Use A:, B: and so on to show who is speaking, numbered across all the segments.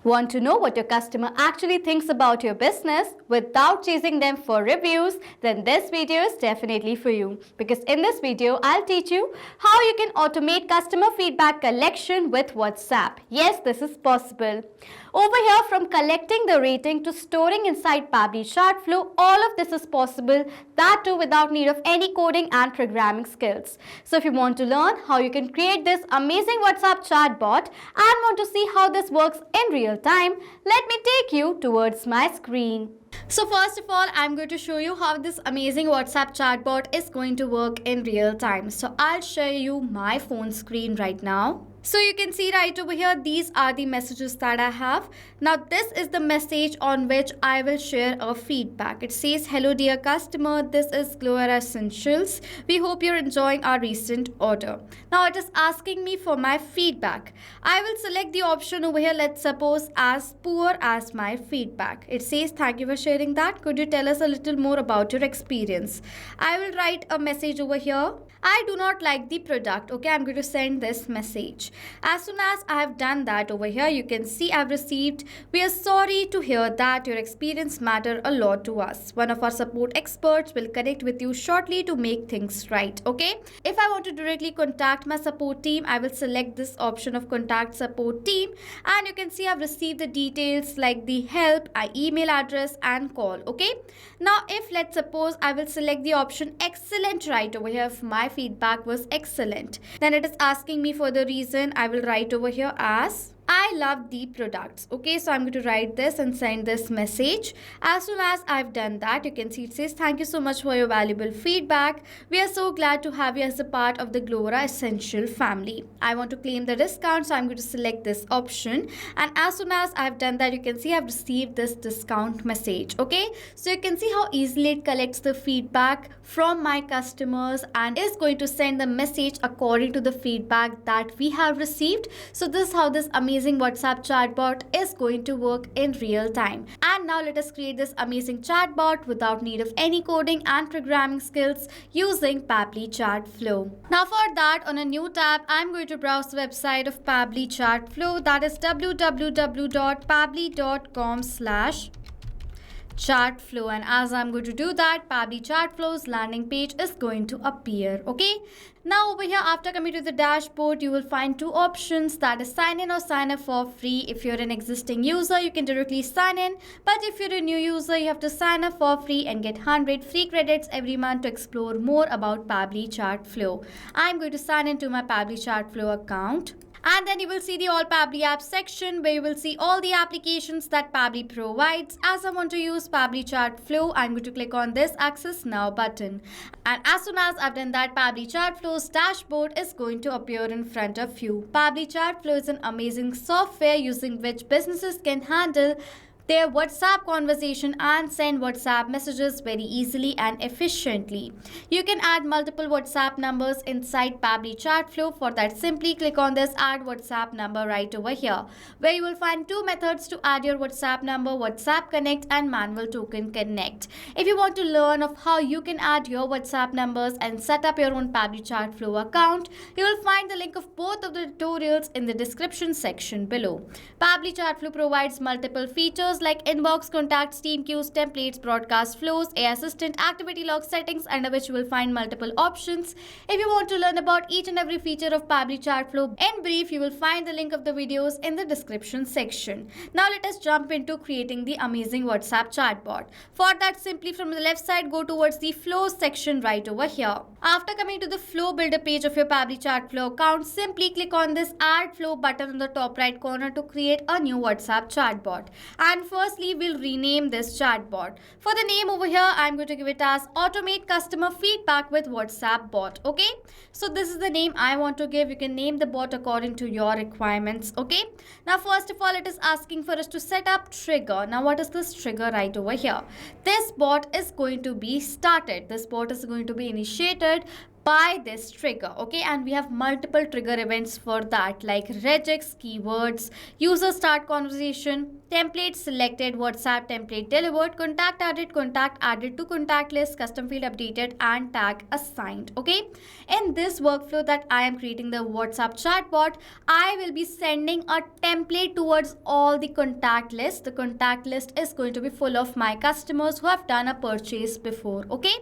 A: Want to know what your customer actually thinks about your business without chasing them for reviews? Then this video is definitely for you. Because in this video, I'll teach you how you can automate customer feedback collection with WhatsApp. Yes, this is possible. Over here, from collecting the rating to storing inside Pabbly Chatflow, all of this is possible, that too without need of any coding and programming skills. So if you want to learn how you can create this amazing WhatsApp chatbot and want to see how this works in real time, let me take you towards my screen. So first of all, I'm going to show you how this amazing WhatsApp chatbot is going to work in real time. So I'll share you my phone screen right now. So you can see right over here, these are the messages that I have. Now this is the message on which I will share a feedback. It says, "Hello dear customer, this is Gloria Essentials. We hope you're enjoying our recent order." Now it is asking me for my feedback. I will select the option over here, let's suppose as poor as my feedback. It says, "Thank you for sharing that. Could you tell us a little more about your experience?" I will write a message over here. "I do not like the product." Okay, I'm going to send this message. As soon as I have done that over here, you can see I've received, "We are sorry to hear that your experience mattered a lot to us. One of our support experts will connect with you shortly to make things right." Okay, if I want to directly contact my support team, I will select this option of contact support team, and you can see I've received the details like the help, email address and call. Okay, now if let's suppose I will select the option excellent right over here, if my feedback was excellent, then it is asking me for the reason. I will write over here as, "I love the products." Okay, so I'm going to write this and send this message. As soon as I've done that, you can see it says, "Thank you so much for your valuable feedback. We are so glad to have you as a part of the Gloria Essential family." I want to claim the discount, so I'm going to select this option. And as soon as I've done that, you can see I've received this discount message. Okay, so you can see how easily it collects the feedback from my customers and is going to send the message according to the feedback that we have received. So this is how this amazing WhatsApp chatbot is going to work in real time. And now let us create this amazing chatbot without need of any coding and programming skills using Pabbly Chatflow. Now for that, on a new tab, I'm going to browse the website of Pabbly Chatflow, that is www.pabbly.com/Chatflow, and as I'm going to do that, Pabbly Chatflow's landing page is going to appear. Okay, now over here, after coming to the dashboard, you will find two options, that is sign in or sign up for free. If you're an existing user, you can directly sign in, but if you're a new user, you have to sign up for free and get 100 free credits every month to explore more about Pabbly Chatflow. I'm going to sign into my Pabbly Chatflow account. And then you will see the All Pabbly Apps section, where you will see all the applications that Pabbly provides. As I want to use Pabbly Chatflow, I'm going to click on this Access Now button. And as soon as I've done that, Pabbly Chatflow's dashboard is going to appear in front of you. Pabbly Chatflow is an amazing software using which businesses can handle their WhatsApp conversation and send WhatsApp messages very easily and efficiently. You can add multiple WhatsApp numbers inside Pabbly Chatflow. For that, simply click on this Add WhatsApp Number right over here, where you will find two methods to add your WhatsApp number: WhatsApp Connect and Manual Token Connect. If you want to learn of how you can add your WhatsApp numbers and set up your own Pabbly Chatflow account, you will find the link of both of the tutorials in the description section below. Pabbly Chatflow provides multiple features like inbox, contacts, team queues, templates, broadcast flows, AI assistant, activity log settings, under which you will find multiple options. If you want to learn about each and every feature of Pabbly Chatflow in brief, you will find the link of the videos in the description section. Now let us jump into creating the amazing WhatsApp chatbot. For that, simply from the left side, go towards the flows section right over here. After coming to the flow builder page of your Pabbly Chatflow account, simply click on this Add Flow button on the top right corner to create a new WhatsApp chatbot. And firstly, we'll rename this chatbot. For the name over here, I'm going to give it as Automate Customer Feedback with WhatsApp Bot. Okay, so this is the name I want to give. You can name the bot according to your requirements. Okay, now first of all, it is asking for us to set up trigger. Now what is this trigger right over here? This bot is going to be started. This bot is going to be initiated by this trigger. Okay, and we have multiple trigger events for that, like regex keywords, user start conversation, template selected, WhatsApp template delivered, contact added to contact list, custom field updated, and tag assigned. Okay, in this workflow that I am creating the WhatsApp chatbot, I will be sending a template towards all the contact list. The contact list is going to be full of my customers who have done a purchase before. Okay,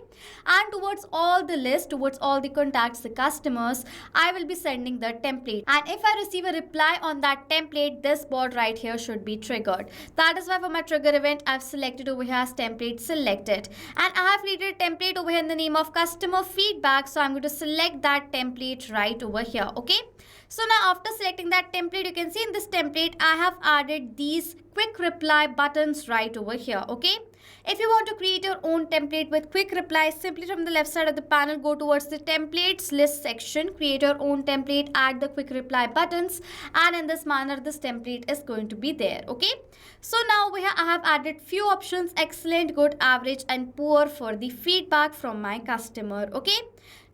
A: and towards all the list, towards all the contacts, the customers, I will be sending the template, and if I receive a reply on that template, this bot right here should be triggered. That is why for my trigger event, I've selected over here as template selected, and I have created a template over here in the name of customer feedback. So I'm going to select that template right over here. Okay, so now after selecting that template, you can see in this template I have added these quick reply buttons right over here. Okay, if you want to create your own template with quick reply, simply from the left side of the panel, go towards the templates list section, create your own template, add the quick reply buttons, and in this manner this template is going to be there. Okay, so now I have added few options: excellent, good, average, and poor for the feedback from my customer. Okay,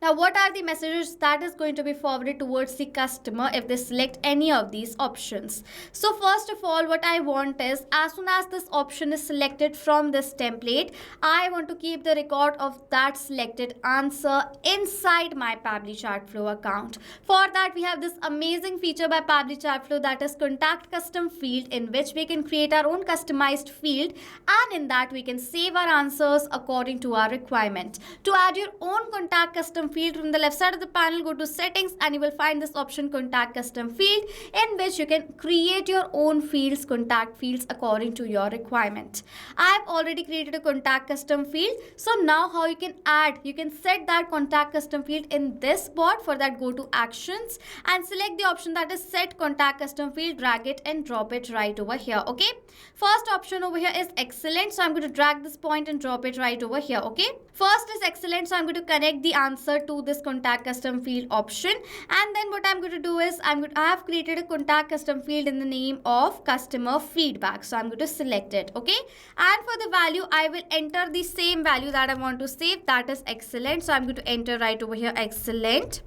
A: now what are the messages that is going to be forwarded towards the customer if they select any of these options? So first of all, what I want is, as soon as this option is selected from this template, I want to keep the record of that selected answer inside my Pabbly Chatflow account. For that, we have this amazing feature by Pabbly Chatflow, that is contact custom field, in which we can create our own customized field, and in that we can save our answers according to our requirement. To add your own contact custom field, from the left side of the panel, go to settings, and you will find this option contact custom field, in which you can create your own fields, contact fields, according to your requirement. I have already created a contact custom field. So now how you can add, you can set that contact custom field in this bot. For that, go to actions and select the option that is set contact custom field, drag it and drop it right over here. Okay, first option over here is excellent, so I'm going to drag this point and drop it right over here. Okay, first is excellent, so I'm going to connect the answer to this contact custom field option, and then what I'm going to do is I have created a contact custom field in the name of customer feedback, so I'm going to select it. Okay, and for the value, I will enter the same value that I want to save, that is excellent, so I'm going to enter right over here excellent.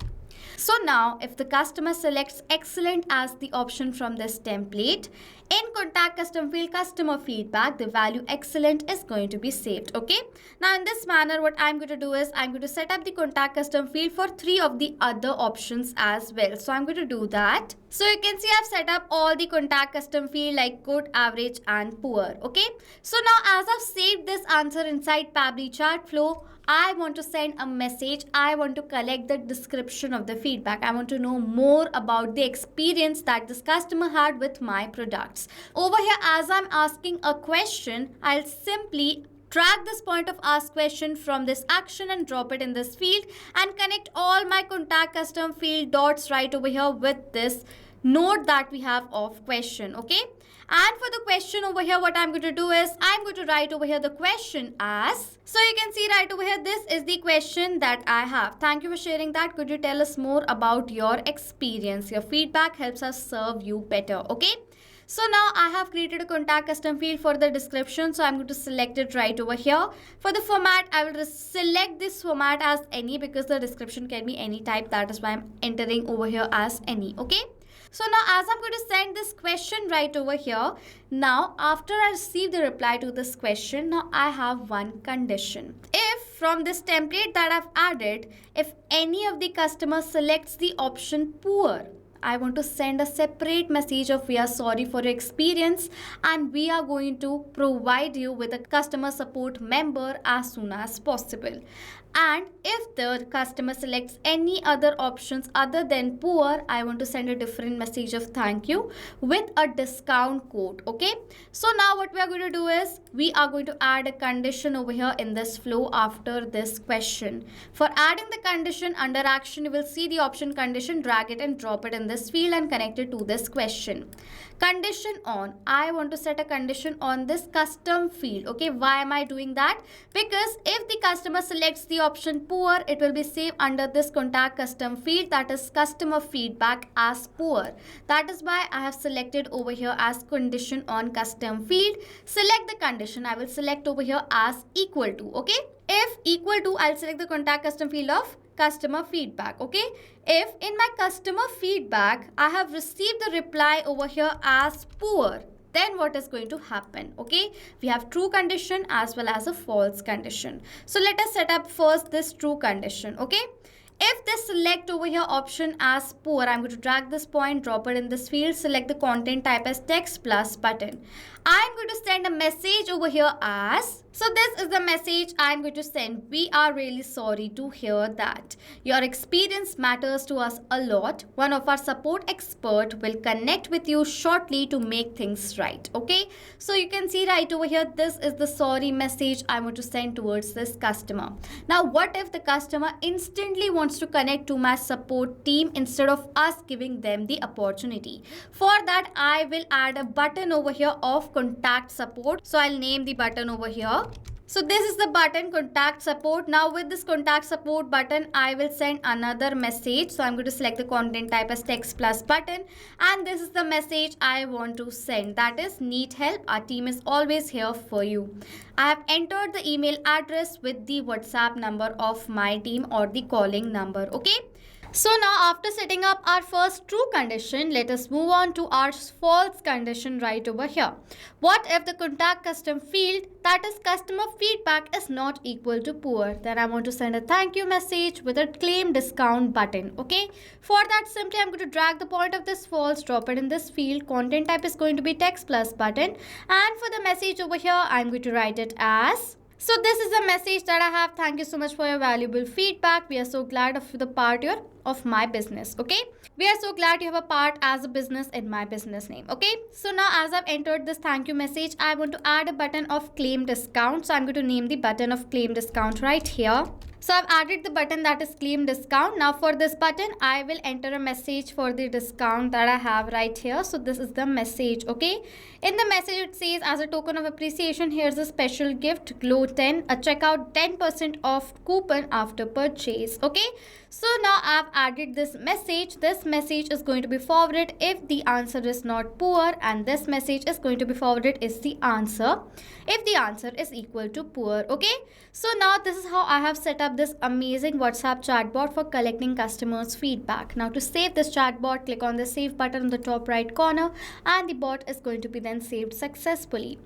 A: So now if the customer selects excellent as the option from this template, in contact custom field customer feedback, the value excellent is going to be saved. Okay, now in this manner, what I'm going to do is I'm going to set up the contact custom field for 3 of the other options as well. So I'm going to do that. So you can see I've set up all the contact custom field like good, average, and poor. Okay, so now as I've saved this answer inside Pabbly Chatflow, I want to send a message. I want to collect the description of the feedback. I want to know more about the experience that this customer had with my products. Over here, as I'm asking a question, I'll simply drag this point of ask question from this action and drop it in this field, and connect all my contact custom field dots right over here with this node that we have of question. Okay, and for the question over here, what I'm going to do is I'm going to write over here the question as, so you can see right over here, this is the question that I have. Thank you for sharing that. Could you tell us more about your experience? Your feedback helps us serve you better. Okay, so now I have created a contact custom field for the description, so I'm going to select it right over here. For the format, I will select this format as any, because the description can be any type. That is why I'm entering over here as any. Okay, so now as I'm going to send this question right over here, now after I receive the reply to this question, now I have one condition. If from this template that I've added, if any of the customer selects the option poor, I want to send a separate message of we are sorry for your experience, and we are going to provide you with a customer support member as soon as possible. And if the customer selects any other options other than poor, I want to send a different message of thank you with a discount code. Okay, so now what we are going to do is we are going to add a condition over here in this flow after this question. For adding the condition, under action, you will see the option condition, drag it and drop it in this field and connect it to this question. Condition on, I want to set a condition on this custom field. Okay, why am I doing that? Because if the customer selects the option poor, it will be saved under this contact custom field, that is customer feedback, as poor. That is why I have selected over here as condition on custom field. Select the condition, I will select over here as equal to. Okay, if equal to, I'll select the contact custom field of customer feedback. Okay, if in my customer feedback I have received the reply over here as poor, then what is going to happen? Okay, we have true condition as well as a false condition. So let us set up first this true condition. Okay, if they select over here option as poor, I'm going to drag this point, drop it in this field, select the content type as text plus button. I'm going to send a message over here as, so this is the message I'm going to send. We are really sorry to hear that. Your experience matters to us a lot. One of our support expert will connect with you shortly to make things right. Okay, so you can see right over here, this is the sorry message I'm going to send towards this customer. Now, what if the customer instantly wants to connect to my support team instead of us giving them the opportunity? For that, I will add a button over here of contact support. So I'll name the button over here. So this is the button contact support. Now with this contact support button, I will send another message. So I'm going to select the content type as text plus button. And this is the message I want to send. That is, need help. Our team is always here for you. I have entered the email address with the WhatsApp number of my team or the calling number. Okay. So now after setting up our first true condition, let us move on to our false condition right over here. What if the contact custom field, that is customer feedback, is not equal to poor? Then I want to send a thank you message with a claim discount button. Okay, for that simply I'm going to drag the point of this false, drop it in this field. Content type is going to be text plus button, and for the message over here I'm going to write it as, so this is a message that I have. Thank you so much for your valuable feedback. We are so glad of the part of my business. Okay, we are so glad you have a part as a business in my business name. Okay, so now as I've entered this thank you message, I want to add a button of claim discount. So I'm going to name the button of claim discount right here. So I've added the button that is claim discount. Now for this button, I will enter a message for the discount that I have right here. So this is the message. Okay, in the message it says, as a token of appreciation, here's a special gift, Glow 10, a checkout 10% off coupon after purchase. Okay, so now I've added this message. This message is going to be forwarded if the answer is not poor, and this message is going to be forwarded is the answer if the answer is equal to poor. Okay, so now this is how I have set up this amazing WhatsApp chatbot for collecting customers' feedback. Now to save this chatbot, click on the save button on the top right corner, and the bot is going to be then saved successfully.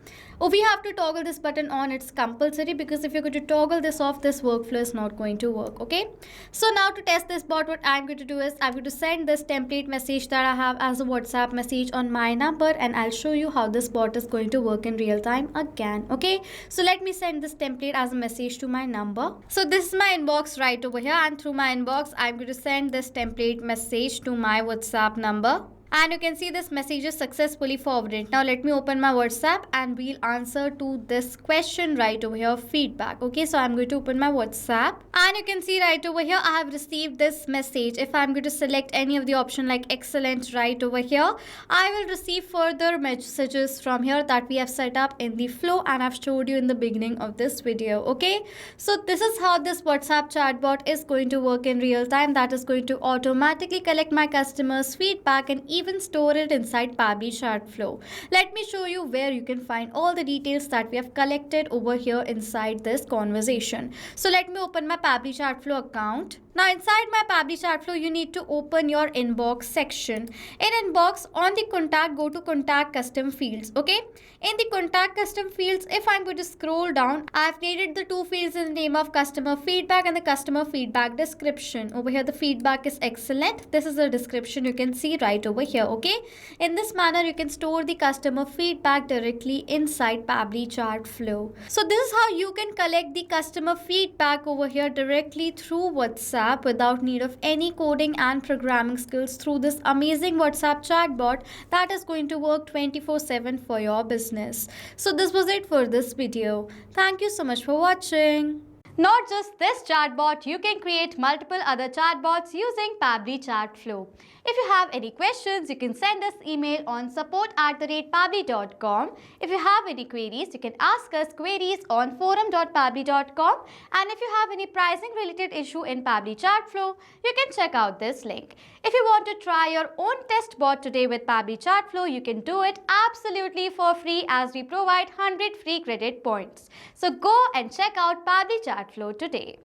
A: Oh, we have to toggle this button on. It's compulsory, because if you're going to toggle this off, this workflow is not going to work. Okay, so now to test this bot, what I'm going to do is I'm going to send this template message that I have as a WhatsApp message on my number, and I'll show you how this bot is going to work in real time again. Okay, so let me send this template as a message to my number. So this is my inbox right over here, and through my inbox I'm going to send this template message to my WhatsApp number. And you can see this message is successfully forwarded. Now let me open my WhatsApp and we'll answer to this question right over here, feedback. Okay, so I'm going to open my WhatsApp, and you can see right over here I have received this message. If I'm going to select any of the option like excellent right over here, I will receive further messages from here that we have set up in the flow, and I've showed you in the beginning of this video. Okay, so this is how this WhatsApp chatbot is going to work in real time. That is going to automatically collect my customers' feedback and even store it inside Pabbly Chatflow. Let me show you where you can find all the details that we have collected over here inside this conversation. So let me open my Pabbly Chatflow account. Now inside my Pabbly Chatflow, you need to open your inbox section. In inbox, on the contact, go to contact custom fields. Okay, in the contact custom fields, if I'm going to scroll down, I've created the two fields in the name of customer feedback and the customer feedback description. Over here the feedback is excellent. This is the description you can see right over here. Okay, in this manner you can store the customer feedback directly inside Pabbly Chatflow. So this is how you can collect the customer feedback over here directly through WhatsApp without need of any coding and programming skills through this amazing WhatsApp chatbot that is going to work 24/7 for your business. So this was it for this video. Thank you so much for watching. Not just this chatbot, you can create multiple other chatbots using Pabbly Chatflow. If you have any questions, you can send us email on support@pabbly.com. If you have any queries, you can ask us queries on forum.pabbly.com. And if you have any pricing related issue in Pabbly Chatflow, you can check out this link. If you want to try your own test bot today with Pabbly Chatflow, you can do it absolutely for free, as we provide 100 free credit points. So go and check out Pabbly Chatflow today.